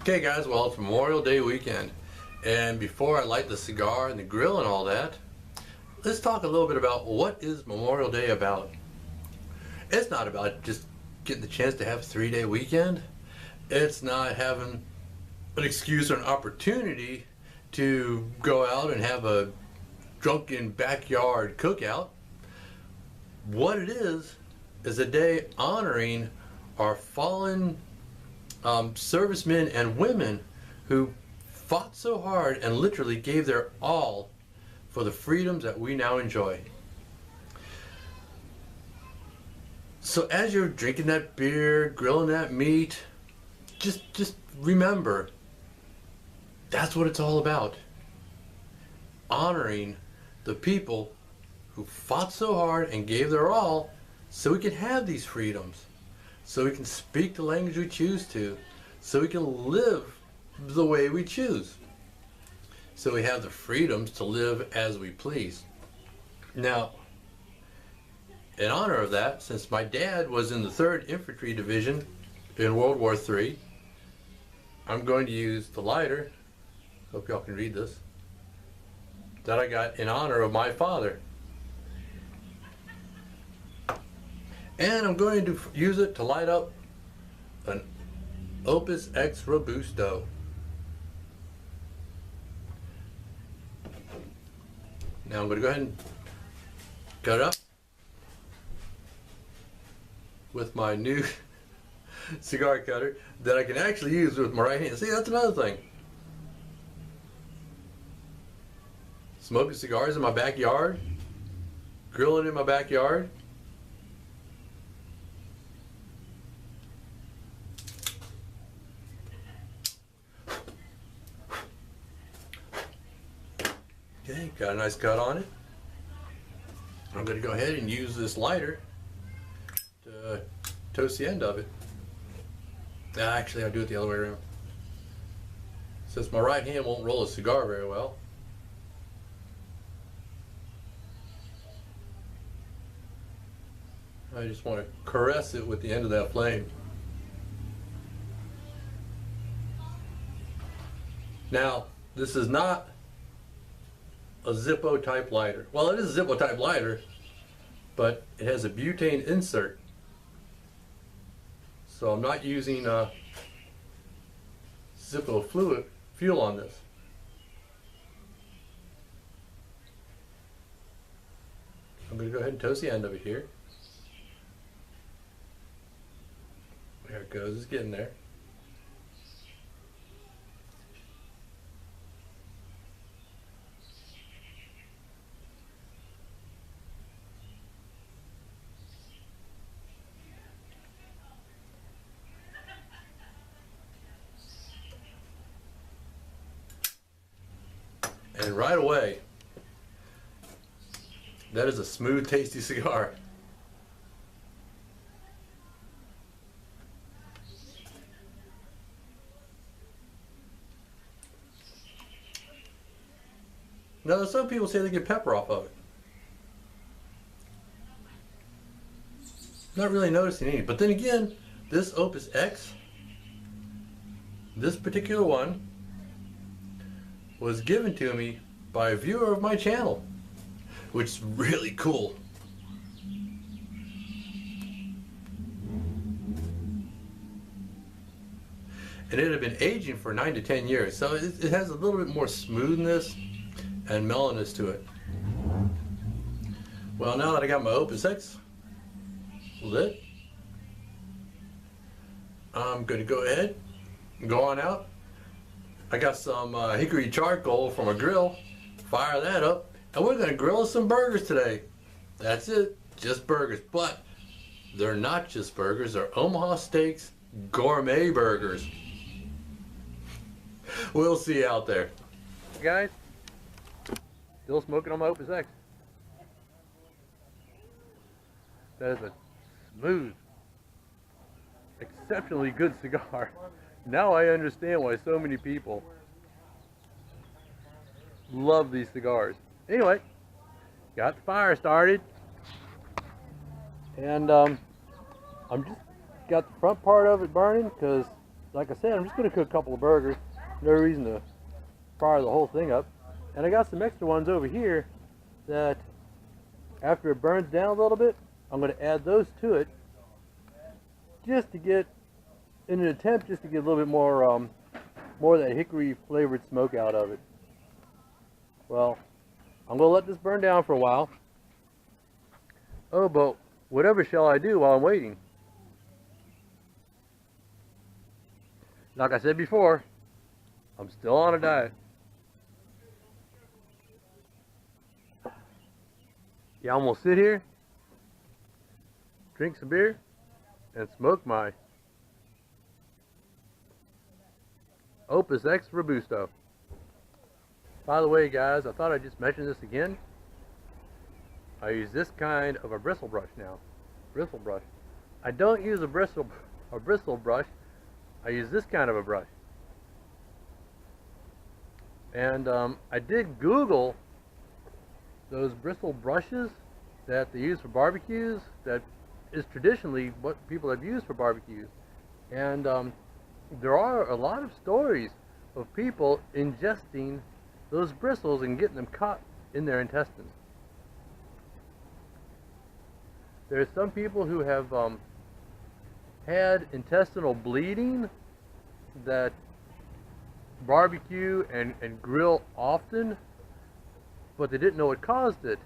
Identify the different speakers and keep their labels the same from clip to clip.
Speaker 1: Okay guys, well it's Memorial Day weekend, and before I light the cigar and the grill and all that, let's talk a little bit about what is Memorial Day about. It's not about just getting the chance to have a 3-day weekend. It's not having an excuse or an opportunity to go out and have a drunken backyard cookout. What it is a day honoring our fallen servicemen and women who fought so hard and literally gave their all for the freedoms that we now enjoy. So as you're drinking that beer, grilling that meat, just remember, that's what it's all about. Honoring the people who fought so hard and gave their all so we can have these freedoms, so we can speak the language we choose to, so we can live the way we choose, so we have the freedoms to live as we please. Now, in honor of that, since my dad was in the 3rd Infantry Division in World War III, I'm going to use the lighter, hope y'all can read this, that I got in honor of my father. And I'm going to use it to light up an Opus X Robusto. Now I'm going to go ahead and cut it up with my new cigar cutter that I can actually use with my right hand. See, that's another thing. Smoking cigars in my backyard, grilling in my backyard. Okay, got a nice cut on it. I'm going to go ahead and use this lighter to toast the end of it. Actually, I'll do it the other way around. Since my right hand won't roll a cigar very well, I just want to caress it with the end of that flame. Now, this is not a Zippo type lighter. Well, it is a Zippo type lighter, but it has a butane insert. So I'm not using Zippo fuel on this. I'm going to go ahead and toast the end of it here. There it goes, it's getting there. And right away, that is a smooth, tasty cigar. Now, some people say they get pepper off of it. Not really noticing any. But then again, this Opus X, this particular one, was given to me by a viewer of my channel, which is really cool. And it had been aging for 9 to 10 years, so it has a little bit more smoothness and mellowness to it. Well, now that I got my Opus X lit, I'm going to go ahead and go on out. I got some hickory charcoal from a grill, fire that up, and we're going to grill us some burgers today. That's it, just burgers. But they're not just burgers, they're Omaha Steaks gourmet burgers. We'll see you out there. Guys, still smoking on my Opus X. That is a smooth, exceptionally good cigar. Now I understand why so many people love these cigars. Anyway, got the fire started, and I'm just got the front part of it burning because
Speaker 2: like I said, I'm just going to cook a couple of burgers. No reason to fire the whole thing up. And I got some extra ones over here that after it burns down a little bit, I'm going to add those to it just to get, in an attempt just to get a little bit more, more of that hickory flavored smoke out of it. Well, I'm going to let this burn down for a while. Oh, but whatever shall I do while I'm waiting? Like I said before, I'm still on a diet. Yeah, I'm going to sit here, drink some beer, and smoke my Opus X Robusto. By the way, guys, I thought I'd just mention this again. I use this kind of a bristle brush now. Bristle brush. I don't use a bristle brush. I use this kind of a brush. And I did Google those bristle brushes that they use for barbecues. That is traditionally what people have used for barbecues. And there are a lot of stories of people ingesting those bristles and getting them caught in their intestines. There's some people who have had intestinal bleeding that barbecue and grill often, but they didn't know what caused it.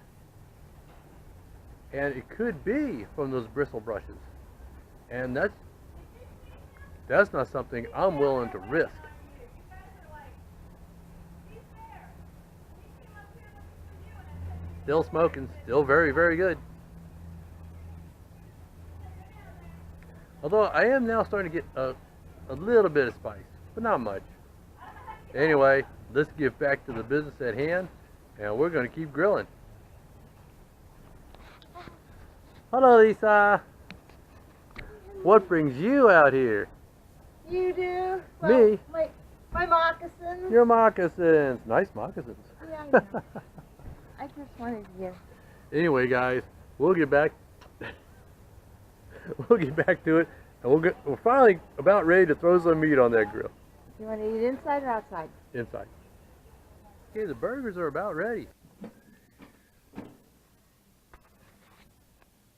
Speaker 2: And it could be from those bristle brushes. And that's not something I'm willing to risk. Still smoking, still very, very good. Although I am now starting to get a little bit of spice, but not much. Anyway, let's get back to the business at hand, and we're going to keep grilling. Hello, Lisa. What brings you out here?
Speaker 3: You do?
Speaker 2: Well, me?
Speaker 3: My moccasins.
Speaker 2: Your moccasins. Nice moccasins.
Speaker 3: Yeah, I know. I just wanted you.
Speaker 2: Anyway, guys, we'll get back. We'll get back to it, and we're finally about ready to throw some meat on that grill.
Speaker 3: You want to eat inside or outside?
Speaker 2: Inside. Okay, the burgers are about ready.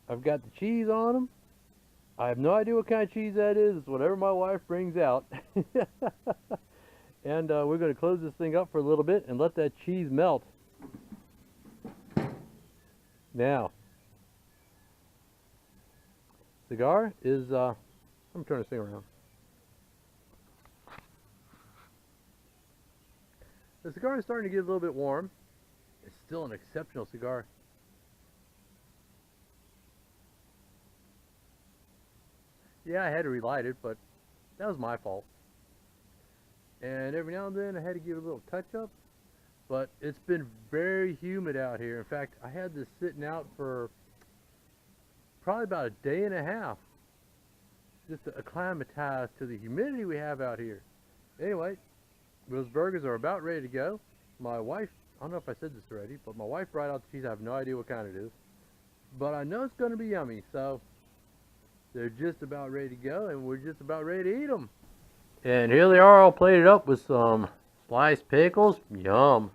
Speaker 2: I've got the cheese on them. I have no idea what kind of cheese that is. It's whatever my wife brings out. And we're going to close this thing up for a little bit and let that cheese melt. Now, cigar is, I'm turning this thing around. The cigar is starting to get a little bit warm. It's still an exceptional cigar. Yeah, I had to relight it, but that was my fault. And every now and then I had to give it a little touch up, but it's been very humid out here. In fact, I had this sitting out for probably about a day and a half just to acclimatize to the humidity we have out here. Anyway, those burgers are about ready to go. My wife, I don't know if I said this already, but my wife brought out the cheese. I have no idea what kind it is, but I know it's going to be yummy. So they're just about ready to go, and we're just about ready to eat them. And here they are all plated up with some sliced pickles. Yum.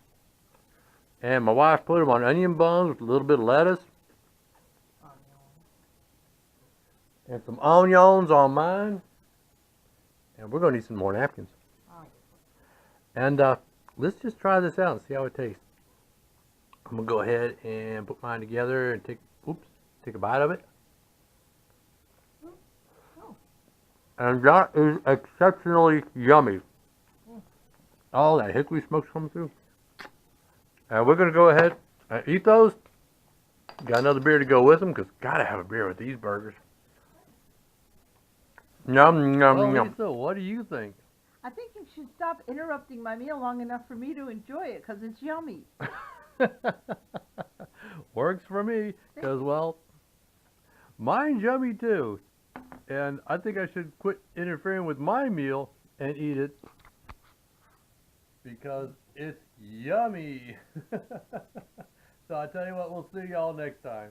Speaker 2: And my wife put them on onion buns with a little bit of lettuce. And some onions on mine. And we're going to need some more napkins. And let's just try this out and see how it tastes. I'm going to go ahead and put mine together and take a bite of it. And that is exceptionally yummy. Oh, that hickory smoke's coming through. And we're going to go ahead and eat those. Got another beer to go with them, because gotta have a beer with these burgers. Yum, yum, yum. Lisa, what do you think?
Speaker 3: I think you should stop interrupting my meal long enough for me to enjoy it, because it's yummy.
Speaker 2: Works for me, because, well, mine's yummy too. And I think I should quit interfering with my meal and eat it, because it's yummy. So I tell you what, we'll see y'all next time.